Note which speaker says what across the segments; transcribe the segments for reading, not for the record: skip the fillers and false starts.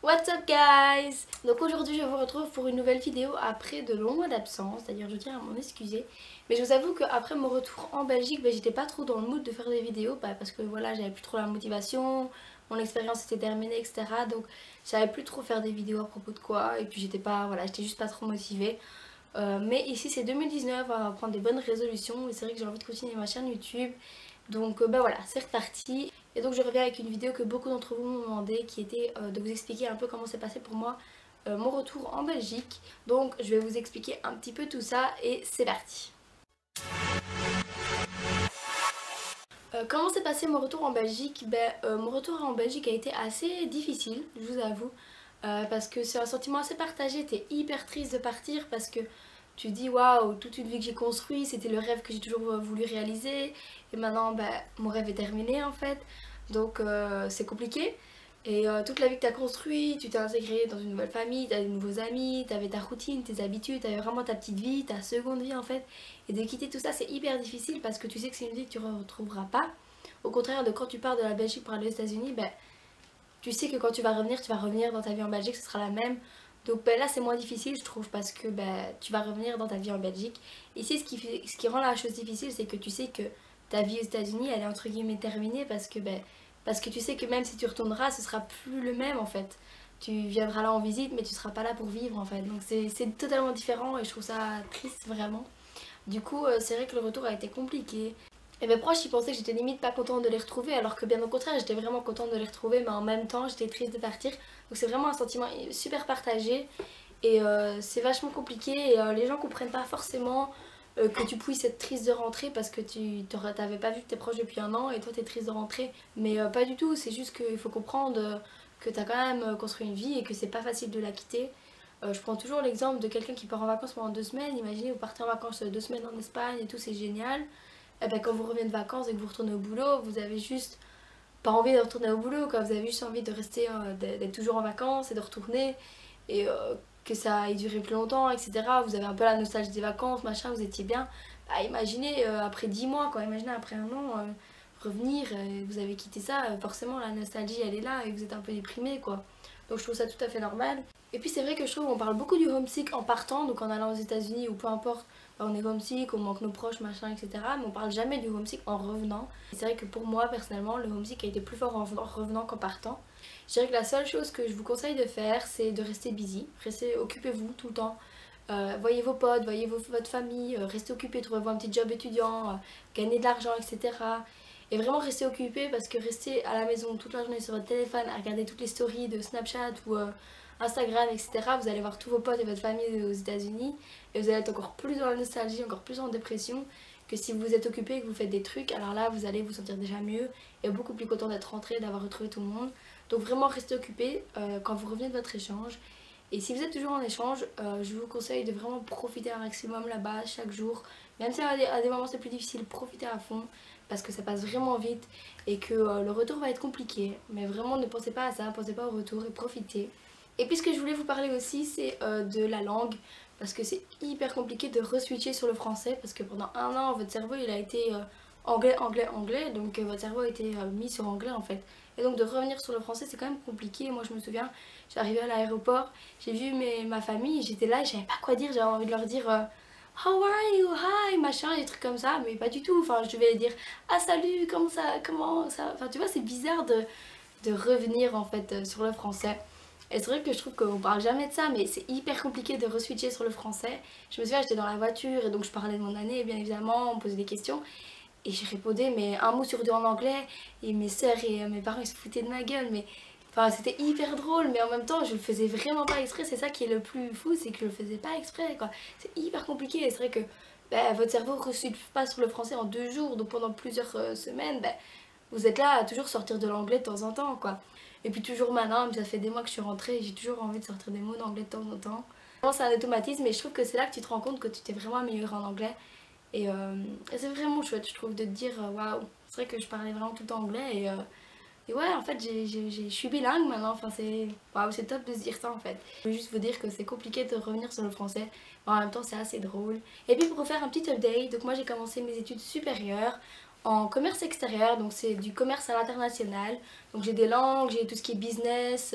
Speaker 1: What's up guys? Donc aujourd'hui je vous retrouve pour une nouvelle vidéo après de longs mois d'absence. D'ailleurs je tiens à m'en excuser. Mais je vous avoue qu'après mon retour en Belgique, j'étais pas trop dans le mood de faire des vidéos parce que voilà, j'avais plus trop la motivation, mon expérience était terminée, etc. Donc j'avais plus trop faire des vidéos à propos de quoi. Et puis j'étais pas, voilà, j'étais juste pas trop motivée. Mais ici c'est 2019, on va prendre des bonnes résolutions et c'est vrai que j'ai envie de continuer ma chaîne YouTube. Donc voilà, c'est reparti. Et donc je reviens avec une vidéo que beaucoup d'entre vous m'ont demandé qui était de vous expliquer un peu comment s'est passé pour moi mon retour en Belgique. Donc je vais vous expliquer un petit peu tout ça et c'est parti. Comment s'est passé mon retour en Belgique? Mon retour en Belgique a été assez difficile, je vous avoue. Parce que c'est un sentiment assez partagé, t'es hyper triste de partir parce que tu te dis waouh, toute une vie que j'ai construite, c'était le rêve que j'ai toujours voulu réaliser et maintenant mon rêve est terminé en fait. Donc c'est compliqué. Et toute la vie que tu as construite, tu t'es intégré dans une nouvelle famille, tu as de nouveaux amis, tu avais ta routine, tes habitudes, tu avais vraiment ta petite vie, ta seconde vie en fait. Et de quitter tout ça, c'est hyper difficile parce que tu sais que c'est une vie que tu ne retrouveras pas. Au contraire de quand tu pars de la Belgique pour aller aux États-Unis, tu sais que quand tu vas revenir dans ta vie en Belgique, ce sera la même. Donc là c'est moins difficile je trouve parce que tu vas revenir dans ta vie en Belgique. Ici ce qui rend la chose difficile c'est que tu sais que ta vie aux États-Unis elle est entre guillemets terminée parce que tu sais que même si tu retourneras ce sera plus le même en fait. Tu viendras là en visite mais tu seras pas là pour vivre en fait. Donc c'est totalement différent et je trouve ça triste vraiment. Du coup c'est vrai que le retour a été compliqué. Et mes proches ils pensaient que j'étais limite pas contente de les retrouver alors que bien au contraire j'étais vraiment contente de les retrouver mais en même temps j'étais triste de partir. Donc c'est vraiment un sentiment super partagé et c'est vachement compliqué et les gens comprennent pas forcément que tu puisses être triste de rentrer parce que tu t'avais pas vu tes proches depuis un an et toi t'es triste de rentrer. Mais pas du tout, c'est juste qu'il faut comprendre que t'as quand même construit une vie et que c'est pas facile de la quitter. Je prends toujours l'exemple de quelqu'un qui part en vacances pendant 2 semaines. Imaginez, vous partez en vacances 2 semaines en Espagne et tout, c'est génial. Et quand vous revenez de vacances et que vous retournez au boulot, vous avez juste pas envie de retourner au boulot, quoi. Vous avez juste envie de rester, d'être toujours en vacances et de retourner et que ça ait duré plus longtemps, etc. Vous avez un peu la nostalgie des vacances, machin, vous étiez bien. Imaginez après 10 mois, quoi. Imaginez après un an, revenir, vous avez quitté ça, forcément la nostalgie elle est là et vous êtes un peu déprimé, quoi. Donc je trouve ça tout à fait normal. Et puis c'est vrai que je trouve qu'on parle beaucoup du homesick en partant, donc en allant aux États-Unis ou peu importe, on est homesick, on manque nos proches, machin, etc. Mais on parle jamais du homesick en revenant. Et c'est vrai que pour moi, personnellement, le homesick a été plus fort en revenant qu'en partant. Je dirais que la seule chose que je vous conseille de faire, c'est de rester busy. Restez, occupez-vous tout le temps. Voyez vos potes, voyez votre famille, restez occupés, trouvez-vous un petit job étudiant, gagnez de l'argent, etc. Et vraiment restez occupés parce que rester à la maison toute la journée sur votre téléphone à regarder toutes les stories de Snapchat ou Instagram, etc., vous allez voir tous vos potes et votre famille aux États-Unis et vous allez être encore plus dans la nostalgie, encore plus en dépression que si vous êtes occupé et que vous faites des trucs. Alors là, vous allez vous sentir déjà mieux et beaucoup plus content d'être rentré, d'avoir retrouvé tout le monde. Donc vraiment restez occupés quand vous revenez de votre échange. Et si vous êtes toujours en échange, je vous conseille de vraiment profiter un maximum là-bas chaque jour. Même si à des moments c'est plus difficile, profitez à fond parce que ça passe vraiment vite et que le retour va être compliqué. Mais vraiment ne pensez pas à ça, pensez pas au retour et profitez. Et puis ce que je voulais vous parler aussi c'est de la langue parce que c'est hyper compliqué de re-switcher sur le français parce que pendant un an votre cerveau il a été anglais, anglais, anglais donc votre cerveau a été mis sur anglais en fait. Et donc de revenir sur le français c'est quand même compliqué. Moi je me souviens, j'arrivais à l'aéroport, j'ai vu ma famille, j'étais là et je savais pas quoi dire, j'avais envie de leur dire how are you, hi, machin, des trucs comme ça, mais pas du tout. Enfin, je devais dire ah salut, comment ça. Enfin, tu vois, c'est bizarre de revenir en fait sur le français. Et c'est vrai que je trouve qu'on parle jamais de ça, mais c'est hyper compliqué de re-switcher sur le français. Je me souviens, j'étais dans la voiture et donc je parlais de mon année, bien évidemment, on me posait des questions. Et j'ai répondais, mais un mot sur deux en anglais. Et mes sœurs et mes parents ils se foutaient de ma gueule, mais enfin, c'était hyper drôle, mais en même temps, je le faisais vraiment pas exprès. C'est ça qui est le plus fou, c'est que je le faisais pas exprès, quoi. C'est hyper compliqué. Et c'est vrai que votre cerveau ne reçoit pas sur le français en 2 jours, donc pendant plusieurs semaines, vous êtes là à toujours sortir de l'anglais de temps en temps, quoi. Et puis toujours maintenant, ça fait des mois que je suis rentrée et j'ai toujours envie de sortir des mots d'anglais de temps en temps. Vraiment, c'est un automatisme, mais je trouve que c'est là que tu te rends compte que tu t'es vraiment améliorée en anglais. Et c'est vraiment chouette, je trouve, de te dire waouh, c'est vrai que je parlais vraiment tout le temps anglais et ouais, en fait, je suis bilingue maintenant. Enfin, c'est waouh, c'est top de se dire ça en fait. Je veux juste vous dire que c'est compliqué de revenir sur le français, mais en même temps, c'est assez drôle. Et puis, pour vous faire un petit update, donc moi j'ai commencé mes études supérieures en commerce extérieur, donc c'est du commerce à l'international. Donc, j'ai des langues, j'ai tout ce qui est business.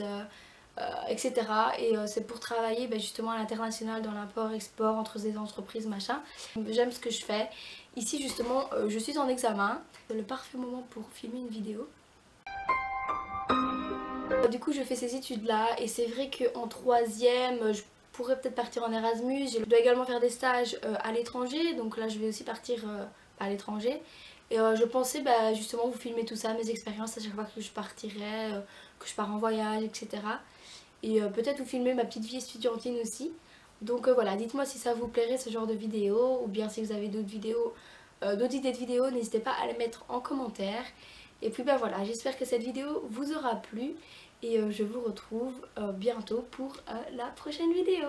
Speaker 1: etc. Et c'est pour travailler justement à l'international dans l'import-export entre des entreprises machin. J'aime ce que je fais. Ici justement je suis en examen. C'est le parfait moment pour filmer une vidéo. Du coup je fais ces études là et c'est vrai qu'en troisième je pourrais peut-être partir en Erasmus. Je dois également faire des stages à l'étranger, donc là je vais aussi partir à l'étranger. Et je pensais justement vous filmer tout ça, mes expériences à chaque fois que je partirais, que je pars en voyage, etc. Et peut-être vous filmer ma petite vie estudiantine aussi. Donc voilà, dites-moi si ça vous plairait ce genre de vidéo, ou bien si vous avez d'autres vidéos, d'autres idées de vidéos, n'hésitez pas à les mettre en commentaire. Et puis voilà, j'espère que cette vidéo vous aura plu et je vous retrouve bientôt pour la prochaine vidéo.